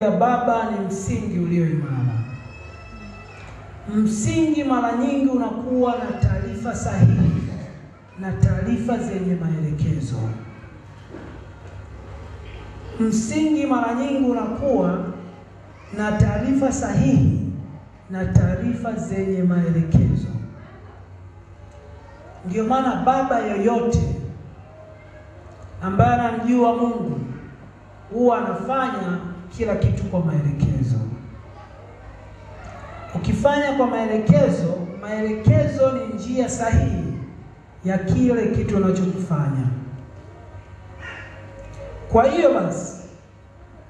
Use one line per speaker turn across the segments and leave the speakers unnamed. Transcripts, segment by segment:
ya baba ni msingi ulio imara. Msingi mara nyingi unakuwa na taarifa sahihi na taarifa zenye maelekezo. Msingi mara nyingi unakuwa na taarifa sahihi na taarifa zenye maelekezo. Ndio maana baba yoyote ambaye anamjua Mungu huwa anafanya kila kitu kwa maelekezo. Ukifanya kwa maelekezo, maelekezo ni njia sahihi ya kile kitu unachokifanya. Kwa hiyo basi,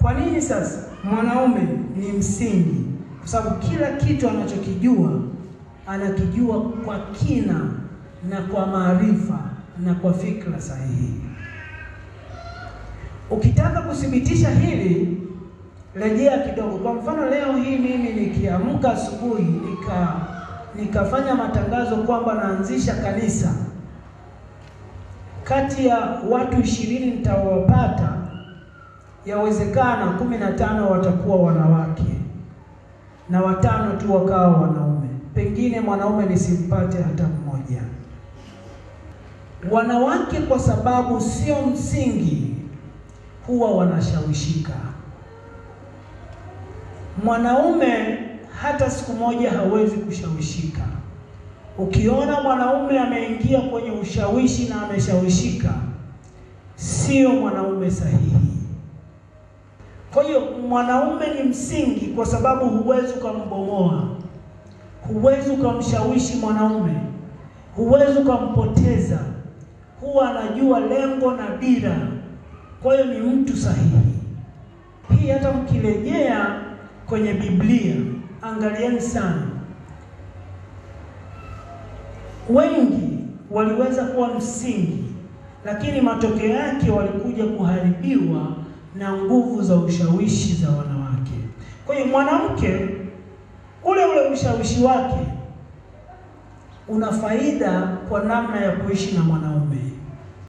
kwa nini sasa mwanaume ni msingi? Kwa sababu kila kitu anachokijua anakijua kwa kina na kwa maarifa na kwa fikra sahihi. Ukitaka kuthibitisha hili, rejea kidogo. Kwa mfano leo hii mimi nikiamka asubuhi nikafanya matangazo kwamba naanzisha kanisa, kati ya watu 20 nitawapata, yawezekana 15 watakuwa wanawake na 5 tu wakawa wanaume. Pengine mwanaume nisimpate hata mmoja. Wanawake kwa sababu sio msingi huwa wanashawishika. Mwanaume hata siku moja hawezi kushawishika. Ukiona mwanaume ameingia kwenye ushawishi na ameshawishika, sio mwanaume sahihi. Kwa hiyo mwanaume ni msingi kwa sababu huwezi kumbomoa, huwezi kumshawishi mwanaume, huwezi kumpoteza. Huwa anajua lengo na dira. Kwa hiyo ni mtu sahihi. Hii hata mkirejea kwenye Biblia, angalieni sana. Wengi waliweza kuwa msingi, lakini matokeo yake walikuja kuharibiwa na nguvu za ushawishi za wanawake. Kwa hiyo mwanamke ule ushawishi wake una faida kwa namna ya kuishi na mwanaume.